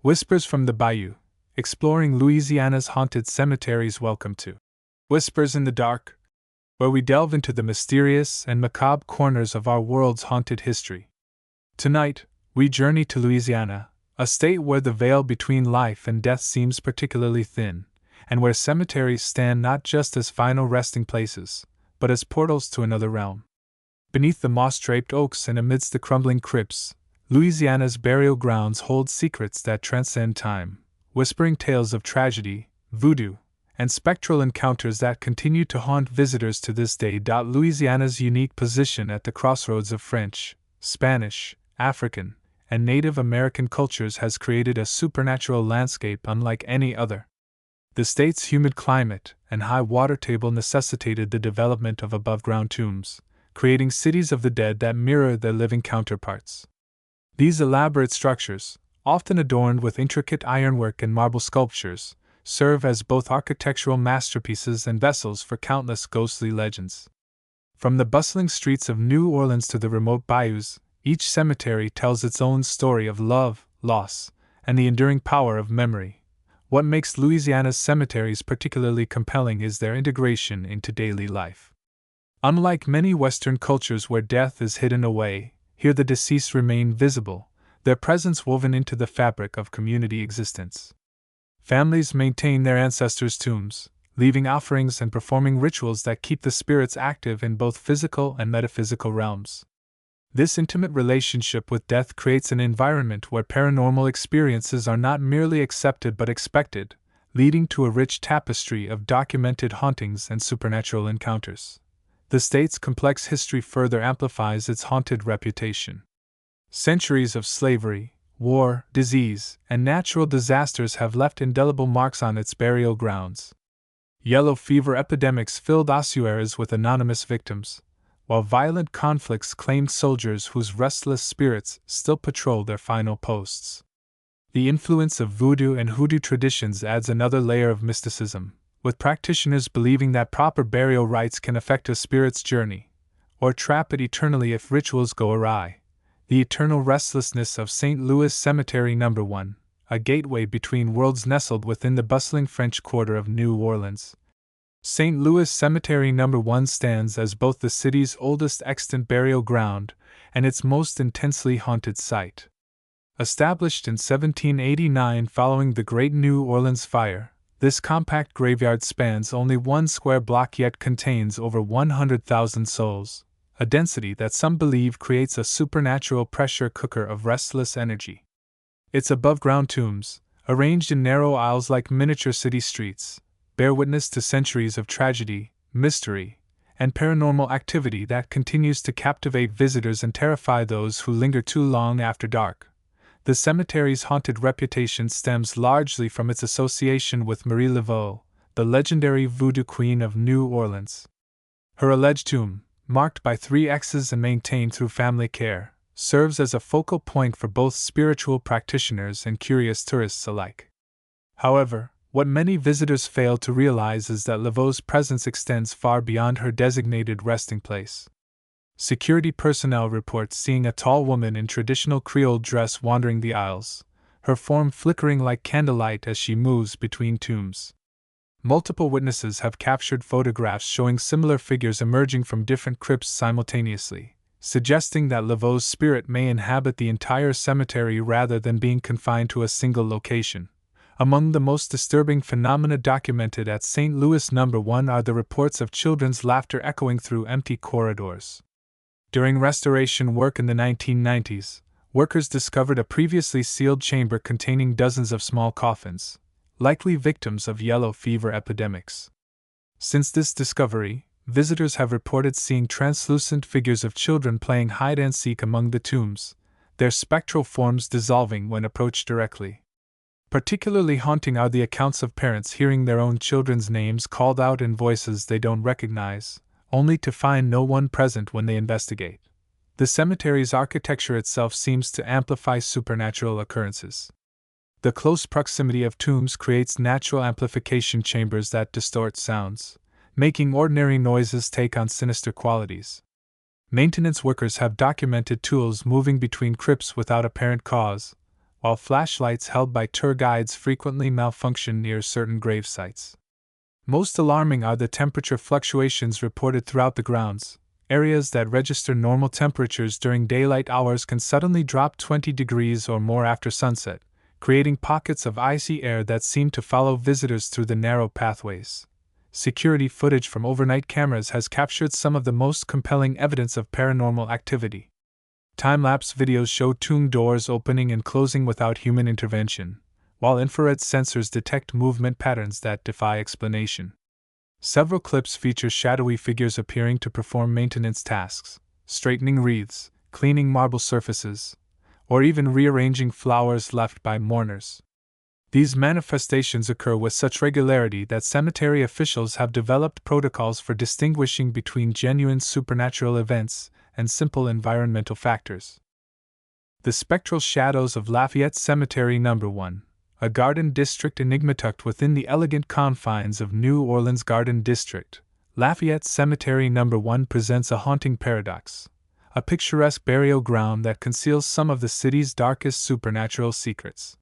Whispers from the Bayou, exploring Louisiana's haunted cemeteries. Welcome to Whispers in the Dark, where we delve into the mysterious and macabre corners of our world's haunted history. Tonight, we journey to Louisiana, a state where the veil between life and death seems particularly thin, and where cemeteries stand not just as final resting places, but as portals to another realm. Beneath the moss-draped oaks and amidst the crumbling crypts, Louisiana's burial grounds hold secrets that transcend time, whispering tales of tragedy, voodoo, and spectral encounters that continue to haunt visitors to this day. Louisiana's unique position at the crossroads of French, Spanish, African, and Native American cultures has created a supernatural landscape unlike any other. The state's humid climate and high water table necessitated the development of above-ground tombs, creating cities of the dead that mirror their living counterparts. These elaborate structures, often adorned with intricate ironwork and marble sculptures, serve as both architectural masterpieces and vessels for countless ghostly legends. From the bustling streets of New Orleans to the remote bayous, each cemetery tells its own story of love, loss, and the enduring power of memory. What makes Louisiana's cemeteries particularly compelling is their integration into daily life. Unlike many Western cultures where death is hidden away, here the deceased remain visible, their presence woven into the fabric of community existence. Families maintain their ancestors' tombs, leaving offerings and performing rituals that keep the spirits active in both physical and metaphysical realms. This intimate relationship with death creates an environment where paranormal experiences are not merely accepted but expected, leading to a rich tapestry of documented hauntings and supernatural encounters. The state's complex history further amplifies its haunted reputation. Centuries of slavery, war, disease, and natural disasters have left indelible marks on its burial grounds. Yellow fever epidemics filled ossuaries with anonymous victims, while violent conflicts claimed soldiers whose restless spirits still patrol their final posts. The influence of voodoo and hoodoo traditions adds another layer of mysticism, with practitioners believing that proper burial rites can affect a spirit's journey, or trap it eternally if rituals go awry. The eternal restlessness of St. Louis Cemetery No. 1, a gateway between worlds nestled within the bustling French Quarter of New Orleans. St. Louis Cemetery No. 1 stands as both the city's oldest extant burial ground and its most intensely haunted site. Established in 1789 following the Great New Orleans Fire, this compact graveyard spans only 1 square block yet contains over 100,000 souls, a density that some believe creates a supernatural pressure cooker of restless energy. Its above-ground tombs, arranged in narrow aisles like miniature city streets, bear witness to centuries of tragedy, mystery, and paranormal activity that continues to captivate visitors and terrify those who linger too long after dark. The cemetery's haunted reputation stems largely from its association with Marie Laveau, the legendary voodoo queen of New Orleans. Her alleged tomb, marked by 3 X's and maintained through family care, serves as a focal point for both spiritual practitioners and curious tourists alike. However, what many visitors fail to realize is that Laveau's presence extends far beyond her designated resting place. Security personnel report seeing a tall woman in traditional Creole dress wandering the aisles, her form flickering like candlelight as she moves between tombs. Multiple witnesses have captured photographs showing similar figures emerging from different crypts simultaneously, suggesting that Laveau's spirit may inhabit the entire cemetery rather than being confined to a single location. Among the most disturbing phenomena documented at St. Louis No. 1 are the reports of children's laughter echoing through empty corridors. During restoration work in the 1990s, workers discovered a previously sealed chamber containing dozens of small coffins, likely victims of yellow fever epidemics. Since this discovery, visitors have reported seeing translucent figures of children playing hide-and-seek among the tombs, their spectral forms dissolving when approached directly. Particularly haunting are the accounts of parents hearing their own children's names called out in voices they don't recognize, only to find no one present when they investigate. The cemetery's architecture itself seems to amplify supernatural occurrences. The close proximity of tombs creates natural amplification chambers that distort sounds, making ordinary noises take on sinister qualities. Maintenance workers have documented tools moving between crypts without apparent cause, while flashlights held by tour guides frequently malfunction near certain grave sites. Most alarming are the temperature fluctuations reported throughout the grounds. Areas that register normal temperatures during daylight hours can suddenly drop 20 degrees or more after sunset, creating pockets of icy air that seem to follow visitors through the narrow pathways. Security footage from overnight cameras has captured some of the most compelling evidence of paranormal activity. Time-lapse videos show tomb doors opening and closing without human intervention, while infrared sensors detect movement patterns that defy explanation. Several clips feature shadowy figures appearing to perform maintenance tasks, straightening wreaths, cleaning marble surfaces, or even rearranging flowers left by mourners. These manifestations occur with such regularity that cemetery officials have developed protocols for distinguishing between genuine supernatural events and simple environmental factors. The spectral shadows of Lafayette Cemetery No. 1, a garden district enigma tucked within the elegant confines of New Orleans' Garden District. Lafayette Cemetery No. 1 presents a haunting paradox, a picturesque burial ground that conceals some of the city's darkest supernatural secrets.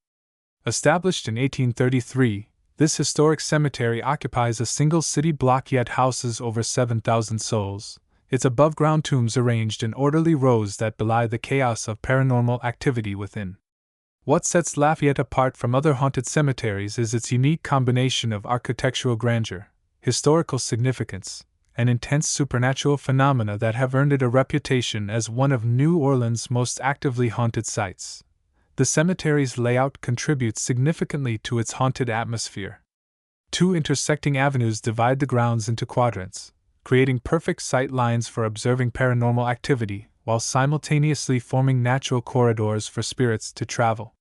Established in 1833, this historic cemetery occupies a single city block yet houses over 7,000 souls, its above-ground tombs arranged in orderly rows that belie the chaos of paranormal activity within. What sets Lafayette apart from other haunted cemeteries is its unique combination of architectural grandeur, historical significance, and intense supernatural phenomena that have earned it a reputation as one of New Orleans' most actively haunted sites. The cemetery's layout contributes significantly to its haunted atmosphere. Two intersecting avenues divide the grounds into quadrants, creating perfect sight lines for observing paranormal activity, while simultaneously forming natural corridors for spirits to travel.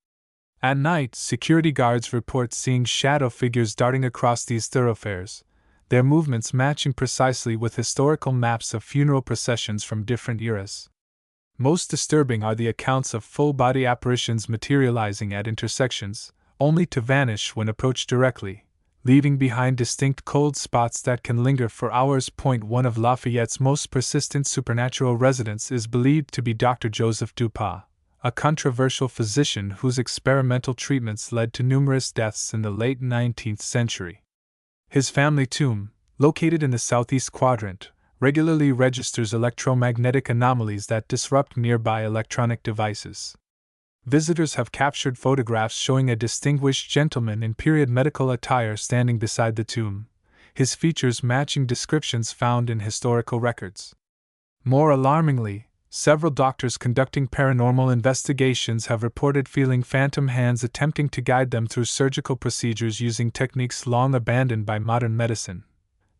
At night, security guards report seeing shadow figures darting across these thoroughfares, their movements matching precisely with historical maps of funeral processions from different eras. Most disturbing are the accounts of full-body apparitions materializing at intersections, only to vanish when approached directly, leaving behind distinct cold spots that can linger for hours. One of Lafayette's most persistent supernatural residents is believed to be Dr. Joseph Dupas, a controversial physician whose experimental treatments led to numerous deaths in the late 19th century. His family tomb, located in the southeast quadrant, regularly registers electromagnetic anomalies that disrupt nearby electronic devices. Visitors have captured photographs showing a distinguished gentleman in period medical attire standing beside the tomb, his features matching descriptions found in historical records. More alarmingly, several doctors conducting paranormal investigations have reported feeling phantom hands attempting to guide them through surgical procedures using techniques long abandoned by modern medicine.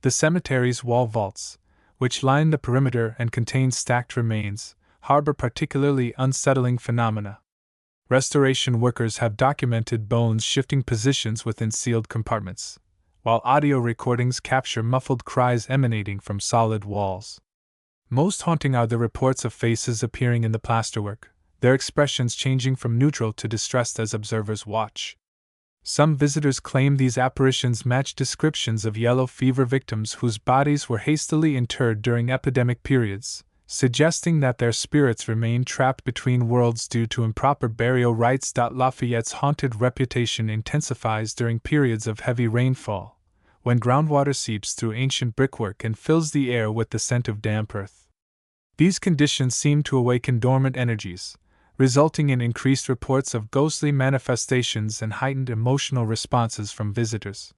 The cemetery's wall vaults, which line the perimeter and contain stacked remains, harbor particularly unsettling phenomena. Restoration workers have documented bones shifting positions within sealed compartments, while audio recordings capture muffled cries emanating from solid walls. Most haunting are the reports of faces appearing in the plasterwork, their expressions changing from neutral to distressed as observers watch. Some visitors claim these apparitions match descriptions of yellow fever victims whose bodies were hastily interred during epidemic periods, suggesting that their spirits remain trapped between worlds due to improper burial rites. Lafayette's haunted reputation intensifies during periods of heavy rainfall, when groundwater seeps through ancient brickwork and fills the air with the scent of damp earth. These conditions seem to awaken dormant energies, resulting in increased reports of ghostly manifestations and heightened emotional responses from visitors.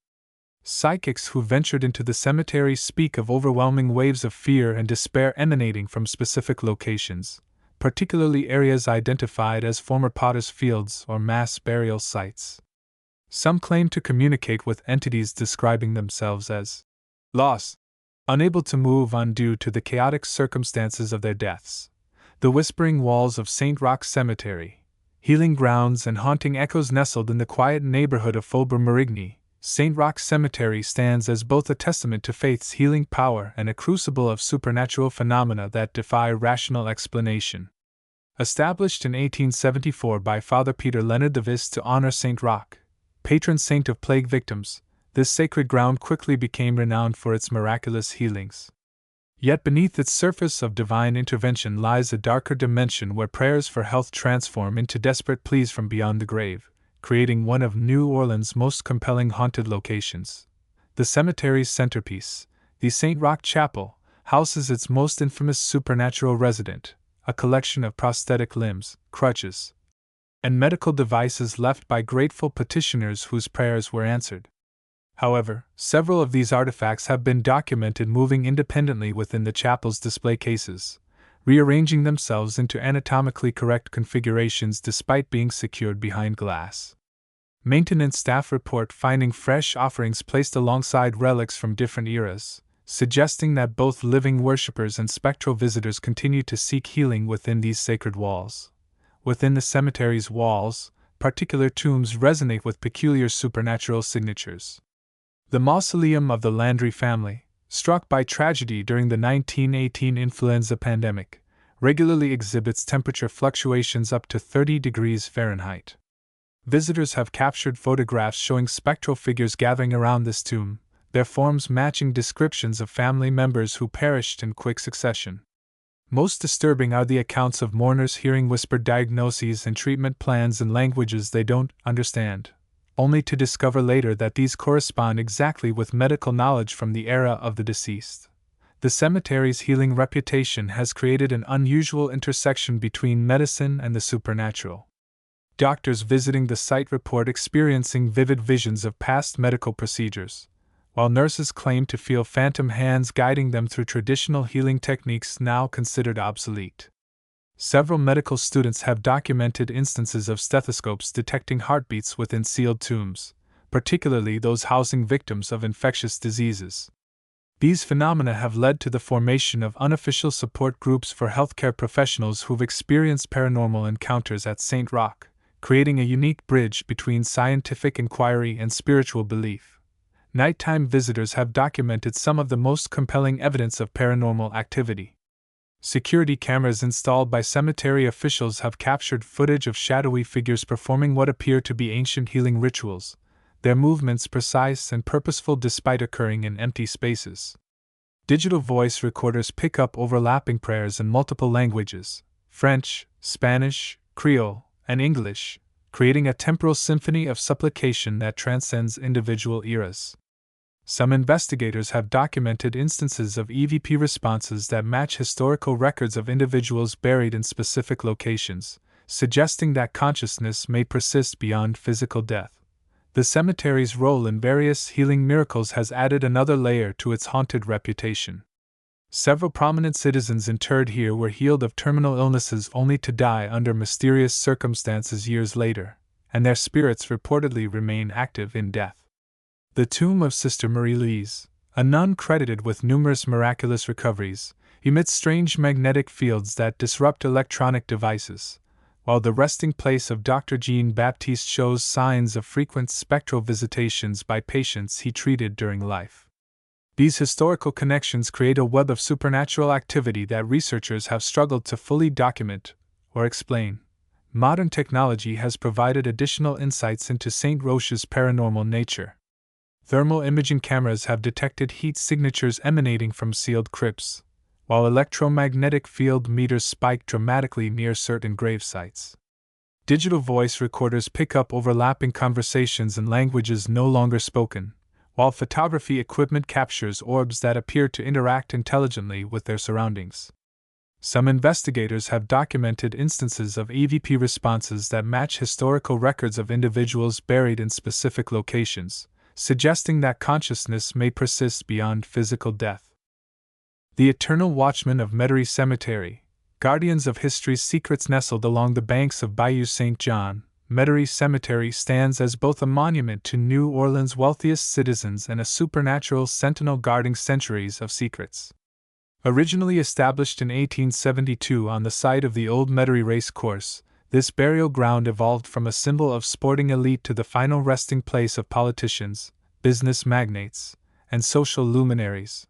Psychics who ventured into the cemetery speak of overwhelming waves of fear and despair emanating from specific locations, particularly areas identified as former potter's fields or mass burial sites. Some claim to communicate with entities describing themselves as lost, unable to move on due to the chaotic circumstances of their deaths. The whispering walls of St. Roch Cemetery, healing grounds and haunting echoes nestled in the quiet neighborhood of Faubourg-Marigny, St. Roch Cemetery stands as both a testament to faith's healing power and a crucible of supernatural phenomena that defy rational explanation. Established in 1874 by Father Peter Leonard the Vis to honor St. Roch, patron saint of plague victims, this sacred ground quickly became renowned for its miraculous healings. Yet beneath its surface of divine intervention lies a darker dimension where prayers for health transform into desperate pleas from beyond the grave, creating one of New Orleans' most compelling haunted locations. The cemetery's centerpiece, the St. Roch Chapel, houses its most infamous supernatural resident, a collection of prosthetic limbs, crutches, and medical devices left by grateful petitioners whose prayers were answered. However, several of these artifacts have been documented moving independently within the chapel's display cases, rearranging themselves into anatomically correct configurations despite being secured behind glass. Maintenance staff report finding fresh offerings placed alongside relics from different eras, suggesting that both living worshippers and spectral visitors continue to seek healing within these sacred walls. Within the cemetery's walls, particular tombs resonate with peculiar supernatural signatures. The mausoleum of the Landry family, struck by tragedy during the 1918 influenza pandemic, regularly exhibits temperature fluctuations up to 30 degrees Fahrenheit. Visitors have captured photographs showing spectral figures gathering around this tomb, their forms matching descriptions of family members who perished in quick succession. Most disturbing are the accounts of mourners hearing whispered diagnoses and treatment plans in languages they don't understand, only to discover later that these correspond exactly with medical knowledge from the era of the deceased. The cemetery's healing reputation has created an unusual intersection between medicine and the supernatural. Doctors visiting the site report experiencing vivid visions of past medical procedures, while nurses claim to feel phantom hands guiding them through traditional healing techniques now considered obsolete. Several medical students have documented instances of stethoscopes detecting heartbeats within sealed tombs, particularly those housing victims of infectious diseases. These phenomena have led to the formation of unofficial support groups for healthcare professionals who've experienced paranormal encounters at St. Roch, creating a unique bridge between scientific inquiry and spiritual belief. Nighttime visitors have documented some of the most compelling evidence of paranormal activity. Security cameras installed by cemetery officials have captured footage of shadowy figures performing what appear to be ancient healing rituals, their movements precise and purposeful despite occurring in empty spaces. Digital voice recorders pick up overlapping prayers in multiple languages: French, Spanish, Creole, and English, creating a temporal symphony of supplication that transcends individual eras. Some investigators have documented instances of EVP responses that match historical records of individuals buried in specific locations, suggesting that consciousness may persist beyond physical death. The cemetery's role in various healing miracles has added another layer to its haunted reputation. Several prominent citizens interred here were healed of terminal illnesses only to die under mysterious circumstances years later, and their spirits reportedly remain active in death. The tomb of Sister Marie-Louise, a nun credited with numerous miraculous recoveries, emits strange magnetic fields that disrupt electronic devices, while the resting place of Dr. Jean-Baptiste shows signs of frequent spectral visitations by patients he treated during life. These historical connections create a web of supernatural activity that researchers have struggled to fully document or explain. Modern technology has provided additional insights into St. Roch's paranormal nature. Thermal imaging cameras have detected heat signatures emanating from sealed crypts, while electromagnetic field meters spike dramatically near certain grave sites. Digital voice recorders pick up overlapping conversations in languages no longer spoken, while photography equipment captures orbs that appear to interact intelligently with their surroundings. Some investigators have documented instances of EVP responses that match historical records of individuals buried in specific locations, suggesting that consciousness may persist beyond physical death. The eternal watchmen of Metairie Cemetery, guardians of history's secrets nestled along the banks of Bayou St. John, Metairie Cemetery stands as both a monument to New Orleans' wealthiest citizens and a supernatural sentinel guarding centuries of secrets. Originally established in 1872 on the site of the old Metairie race course, this burial ground evolved from a symbol of sporting elite to the final resting place of politicians, business magnates, and social luminaries.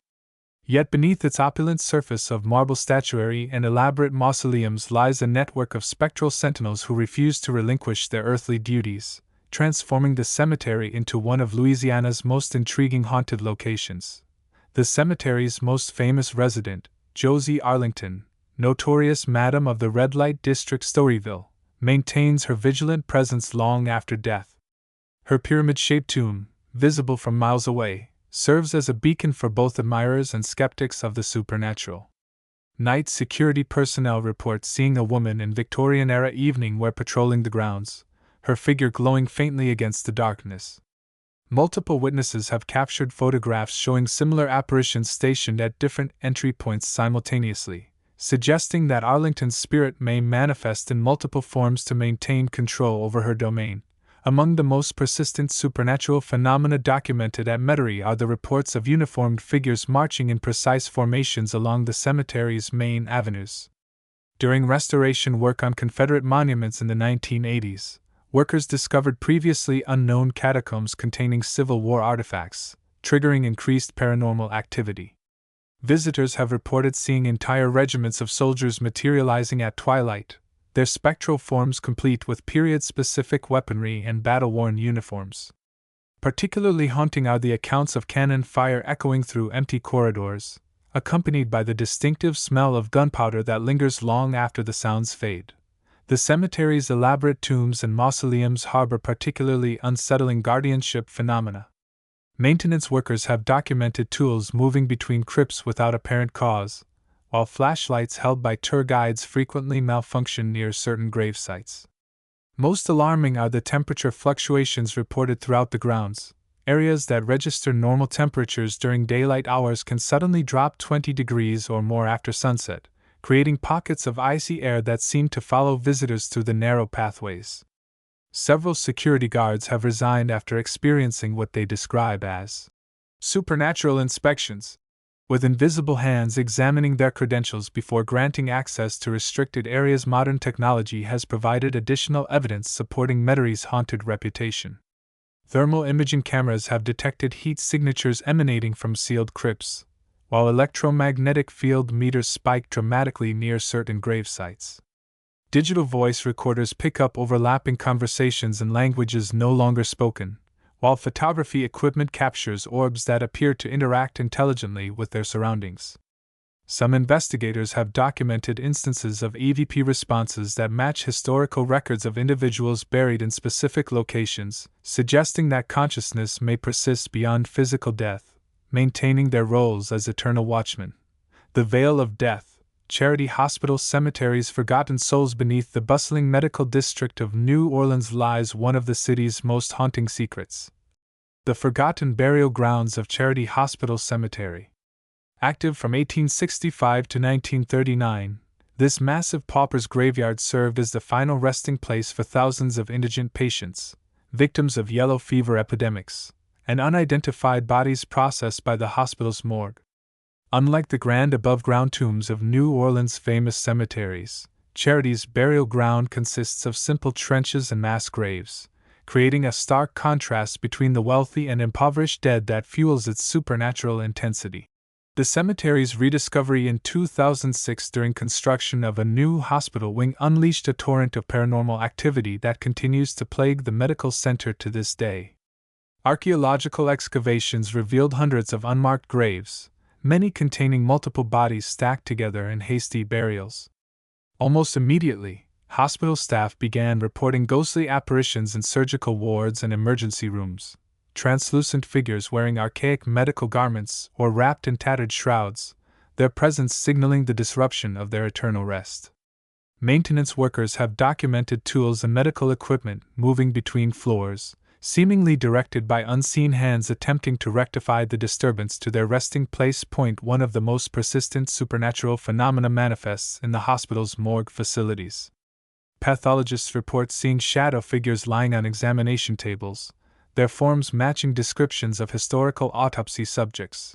Yet beneath its opulent surface of marble statuary and elaborate mausoleums lies a network of spectral sentinels who refuse to relinquish their earthly duties, transforming the cemetery into one of Louisiana's most intriguing haunted locations. The cemetery's most famous resident, Josie Arlington, notorious Madam of the Red Light District Storyville, maintains her vigilant presence long after death. Her pyramid-shaped tomb, visible from miles away, serves as a beacon for both admirers and skeptics of the supernatural. Night security personnel report seeing a woman in Victorian-era evening wear patrolling the grounds, her figure glowing faintly against the darkness. Multiple witnesses have captured photographs showing similar apparitions stationed at different entry points simultaneously, suggesting that Arlington's spirit may manifest in multiple forms to maintain control over her domain. Among the most persistent supernatural phenomena documented at Cemetery are the reports of uniformed figures marching in precise formations along the cemetery's main avenues. During restoration work on Confederate monuments in the 1980s, workers discovered previously unknown catacombs containing Civil War artifacts, triggering increased paranormal activity. Visitors have reported seeing entire regiments of soldiers materializing at twilight, their spectral forms complete with period-specific weaponry and battle-worn uniforms. Particularly haunting are the accounts of cannon fire echoing through empty corridors, accompanied by the distinctive smell of gunpowder that lingers long after the sounds fade. The cemetery's elaborate tombs and mausoleums harbor particularly unsettling guardianship phenomena. Maintenance workers have documented tools moving between crypts without apparent cause, while flashlights held by tour guides frequently malfunction near certain grave sites. Most alarming are the temperature fluctuations reported throughout the grounds. Areas that register normal temperatures during daylight hours can suddenly drop 20 degrees or more after sunset, creating pockets of icy air that seem to follow visitors through the narrow pathways. Several security guards have resigned after experiencing what they describe as supernatural inspections, with invisible hands examining their credentials before granting access to restricted areas. Modern technology has provided additional evidence supporting Cemetery's haunted reputation. Thermal imaging cameras have detected heat signatures emanating from sealed crypts, while electromagnetic field meters spike dramatically near certain grave sites. Digital voice recorders pick up overlapping conversations in languages no longer spoken, while photography equipment captures orbs that appear to interact intelligently with their surroundings. Some investigators have documented instances of EVP responses that match historical records of individuals buried in specific locations, suggesting that consciousness may persist beyond physical death, maintaining their roles as eternal watchmen. The Veil of Death, Charity Hospital Cemeteries. Forgotten souls. Beneath the bustling medical district of New Orleans lies one of the city's most haunting secrets: the forgotten burial grounds of Charity Hospital Cemetery. Active from 1865 to 1939, this massive pauper's graveyard served as the final resting place for thousands of indigent patients, victims of yellow fever epidemics, and unidentified bodies processed by the hospital's morgue. Unlike the grand above-ground tombs of New Orleans' famous cemeteries, Charity's burial ground consists of simple trenches and mass graves, creating a stark contrast between the wealthy and impoverished dead that fuels its supernatural intensity. The cemetery's rediscovery in 2006 during construction of a new hospital wing unleashed a torrent of paranormal activity that continues to plague the medical center to this day. Archaeological excavations revealed hundreds of unmarked graves, many containing multiple bodies stacked together in hasty burials. Almost immediately, hospital staff began reporting ghostly apparitions in surgical wards and emergency rooms, translucent figures wearing archaic medical garments or wrapped in tattered shrouds, their presence signaling the disruption of their eternal rest. Maintenance workers have documented tools and medical equipment moving between floors, seemingly directed by unseen hands attempting to rectify the disturbance to their resting place. One of the most persistent supernatural phenomena manifests in the hospital's morgue facilities. Pathologists report seeing shadow figures lying on examination tables, their forms matching descriptions of historical autopsy subjects.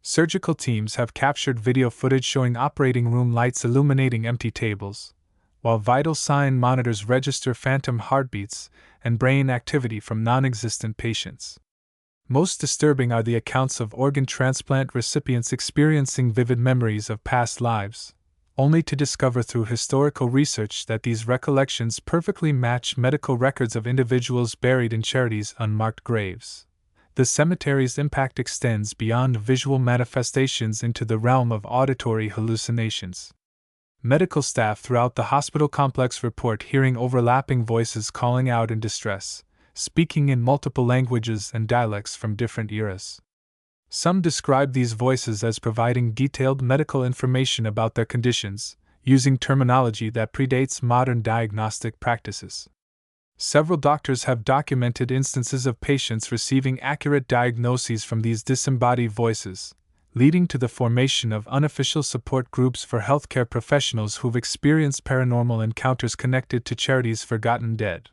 Surgical teams have captured video footage showing operating room lights illuminating empty tables, while vital sign monitors register phantom heartbeats and brain activity from non-existent patients. Most disturbing are the accounts of organ transplant recipients experiencing vivid memories of past lives, only to discover through historical research that these recollections perfectly match medical records of individuals buried in Charity's unmarked graves. The cemetery's impact extends beyond visual manifestations into the realm of auditory hallucinations. Medical staff throughout the hospital complex report hearing overlapping voices calling out in distress, speaking in multiple languages and dialects from different eras. Some describe these voices as providing detailed medical information about their conditions, using terminology that predates modern diagnostic practices. Several doctors have documented instances of patients receiving accurate diagnoses from these disembodied voices, leading to the formation of unofficial support groups for healthcare professionals who've experienced paranormal encounters connected to charity's Forgotten Dead,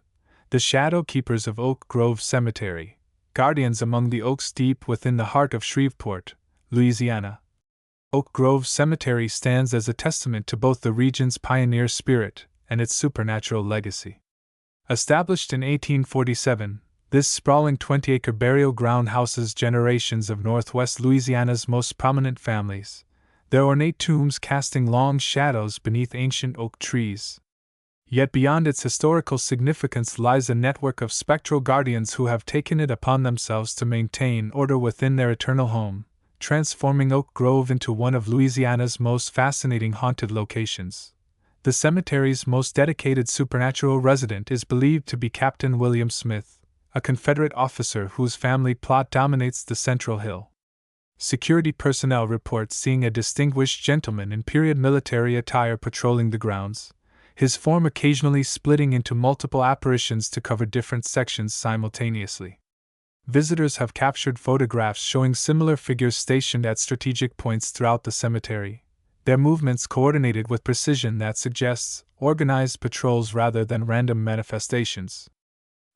the Shadow Keepers of Oak Grove Cemetery, guardians among the oaks deep within the heart of Shreveport, Louisiana. Oak Grove Cemetery stands as a testament to both the region's pioneer spirit and its supernatural legacy. Established in 1847, this sprawling 20-acre burial ground houses generations of northwest Louisiana's most prominent families, their ornate tombs casting long shadows beneath ancient oak trees. Yet beyond its historical significance lies a network of spectral guardians who have taken it upon themselves to maintain order within their eternal home, transforming Oak Grove into one of Louisiana's most fascinating haunted locations. The cemetery's most dedicated supernatural resident is believed to be Captain William Smith, a Confederate officer whose family plot dominates the central hill. Security personnel report seeing a distinguished gentleman in period military attire patrolling the grounds, his form occasionally splitting into multiple apparitions to cover different sections simultaneously. Visitors have captured photographs showing similar figures stationed at strategic points throughout the cemetery, their movements coordinated with precision that suggests organized patrols rather than random manifestations.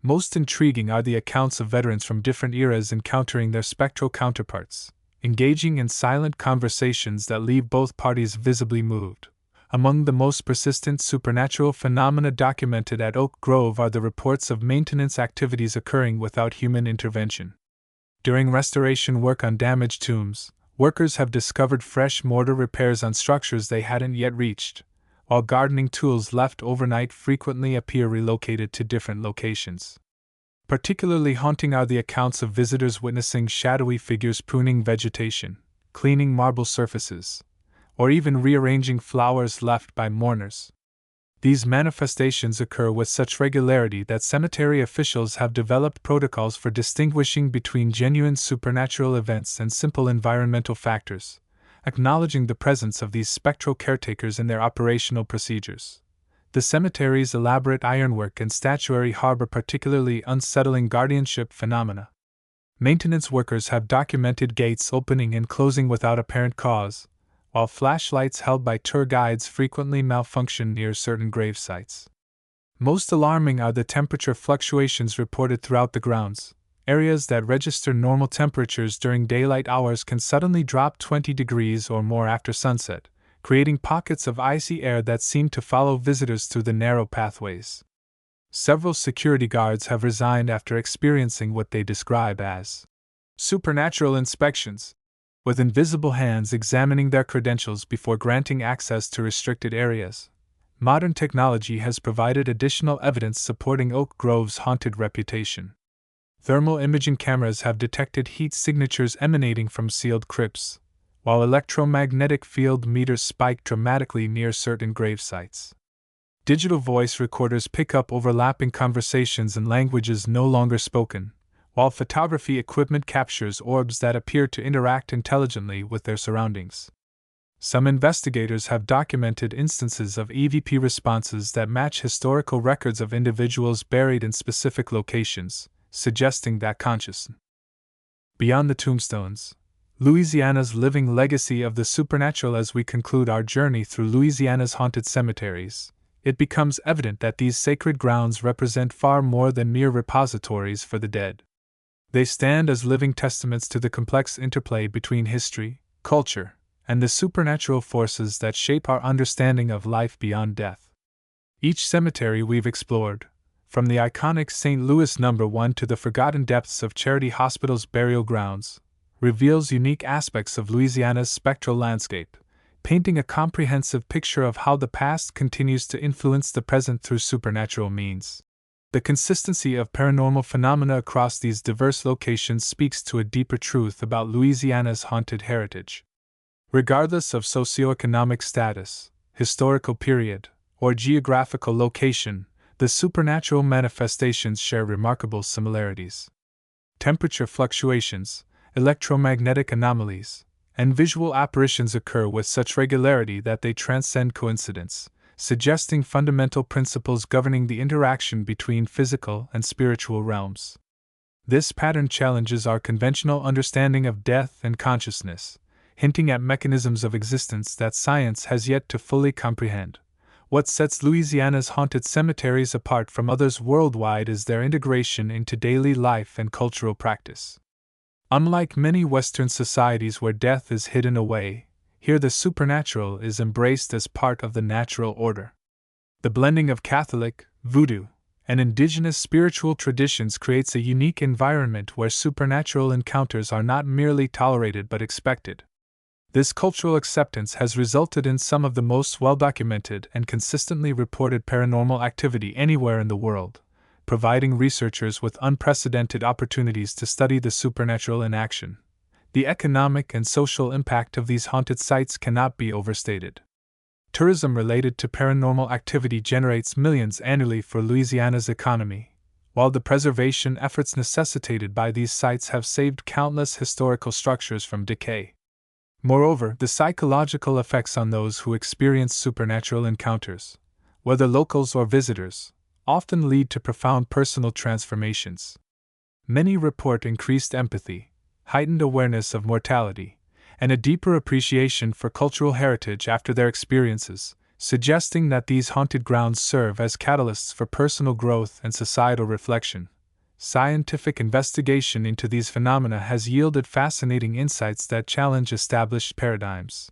Most intriguing are the accounts of veterans from different eras encountering their spectral counterparts, engaging in silent conversations that leave both parties visibly moved. Among the most persistent supernatural phenomena documented at Oak Grove are the reports of maintenance activities occurring without human intervention. During restoration work on damaged tombs, workers have discovered fresh mortar repairs on structures they hadn't yet reached, while gardening tools left overnight frequently appear relocated to different locations. Particularly haunting are the accounts of visitors witnessing shadowy figures pruning vegetation, cleaning marble surfaces, or even rearranging flowers left by mourners. These manifestations occur with such regularity that cemetery officials have developed protocols for distinguishing between genuine supernatural events and simple environmental factors, acknowledging the presence of these spectral caretakers in their operational procedures. The cemetery's elaborate ironwork and statuary harbor particularly unsettling guardianship phenomena. Maintenance workers have documented gates opening and closing without apparent cause, while flashlights held by tour guides frequently malfunction near certain grave sites. Most alarming are the temperature fluctuations reported throughout the grounds. Areas that register normal temperatures during daylight hours can suddenly drop 20 degrees or more after sunset, creating pockets of icy air that seem to follow visitors through the narrow pathways. Several security guards have resigned after experiencing what they describe as supernatural inspections, with invisible hands examining their credentials before granting access to restricted areas. Modern technology has provided additional evidence supporting Oak Grove's haunted reputation. Thermal imaging cameras have detected heat signatures emanating from sealed crypts, while electromagnetic field meters spike dramatically near certain grave sites. Digital voice recorders pick up overlapping conversations in languages no longer spoken, while photography equipment captures orbs that appear to interact intelligently with their surroundings. Some investigators have documented instances of EVP responses that match historical records of individuals buried in specific locations, suggesting that consciousness. Beyond the tombstones, Louisiana's living legacy of the supernatural. As we conclude our journey through Louisiana's haunted cemeteries, it becomes evident that these sacred grounds represent far more than mere repositories for the dead. They stand as living testaments to the complex interplay between history, culture, and the supernatural forces that shape our understanding of life beyond death. Each cemetery we've explored, from the iconic St. Louis No. 1 to the forgotten depths of Charity Hospital's burial grounds, reveals unique aspects of Louisiana's spectral landscape, painting a comprehensive picture of how the past continues to influence the present through supernatural means. The consistency of paranormal phenomena across these diverse locations speaks to a deeper truth about Louisiana's haunted heritage. Regardless of socioeconomic status, historical period, or geographical location, the supernatural manifestations share remarkable similarities. Temperature fluctuations, electromagnetic anomalies, and visual apparitions occur with such regularity that they transcend coincidence, suggesting fundamental principles governing the interaction between physical and spiritual realms. This pattern challenges our conventional understanding of death and consciousness, hinting at mechanisms of existence that science has yet to fully comprehend. What sets Louisiana's haunted cemeteries apart from others worldwide is their integration into daily life and cultural practice. Unlike many Western societies where death is hidden away, here the supernatural is embraced as part of the natural order. The blending of Catholic, Voodoo, and indigenous spiritual traditions creates a unique environment where supernatural encounters are not merely tolerated but expected. This cultural acceptance has resulted in some of the most well-documented and consistently reported paranormal activity anywhere in the world, providing researchers with unprecedented opportunities to study the supernatural in action. The economic and social impact of these haunted sites cannot be overstated. Tourism related to paranormal activity generates millions annually for Louisiana's economy, while the preservation efforts necessitated by these sites have saved countless historical structures from decay. Moreover, the psychological effects on those who experience supernatural encounters, whether locals or visitors, often lead to profound personal transformations. Many report increased empathy, heightened awareness of mortality, and a deeper appreciation for cultural heritage after their experiences, suggesting that these haunted grounds serve as catalysts for personal growth and societal reflection. Scientific investigation into these phenomena has yielded fascinating insights that challenge established paradigms.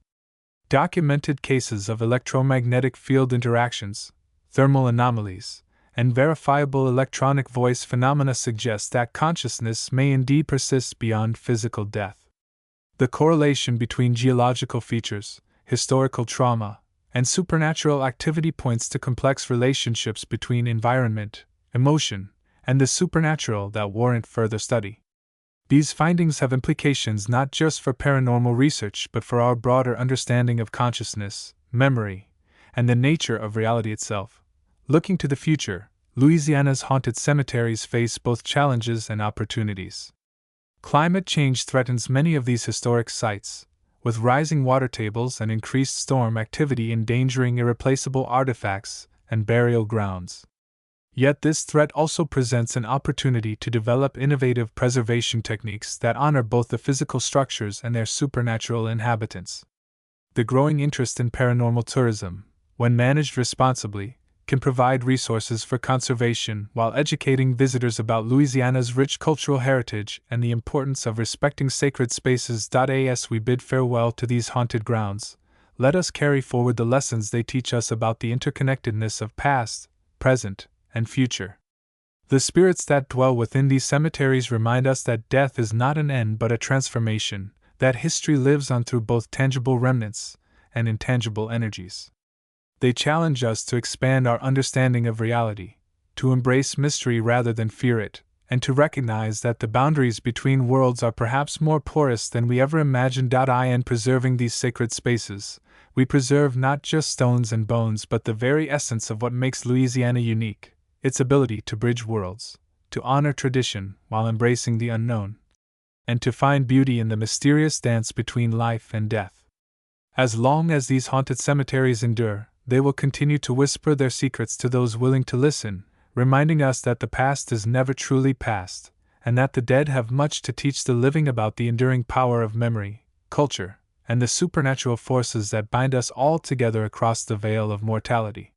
Documented cases of electromagnetic field interactions, thermal anomalies, and verifiable electronic voice phenomena suggest that consciousness may indeed persist beyond physical death. The correlation between geological features, historical trauma, and supernatural activity points to complex relationships between environment, emotion, and the supernatural that warrant further study. These findings have implications not just for paranormal research but for our broader understanding of consciousness, memory, and the nature of reality itself. Looking to the future, Louisiana's haunted cemeteries face both challenges and opportunities. Climate change threatens many of these historic sites, with rising water tables and increased storm activity endangering irreplaceable artifacts and burial grounds. Yet this threat also presents an opportunity to develop innovative preservation techniques that honor both the physical structures and their supernatural inhabitants. The growing interest in paranormal tourism, when managed responsibly, can provide resources for conservation while educating visitors about Louisiana's rich cultural heritage and the importance of respecting sacred spaces. As we bid farewell to these haunted grounds, let us carry forward the lessons they teach us about the interconnectedness of past, present, and future. The spirits that dwell within these cemeteries remind us that death is not an end but a transformation, that history lives on through both tangible remnants and intangible energies. They challenge us to expand our understanding of reality, to embrace mystery rather than fear it, and to recognize that the boundaries between worlds are perhaps more porous than we ever imagined. In preserving these sacred spaces, we preserve not just stones and bones but the very essence of what makes Louisiana unique, its ability to bridge worlds, to honor tradition while embracing the unknown, and to find beauty in the mysterious dance between life and death. As long as these haunted cemeteries endure, they will continue to whisper their secrets to those willing to listen, reminding us that the past is never truly past, and that the dead have much to teach the living about the enduring power of memory, culture, and the supernatural forces that bind us all together across the veil of mortality.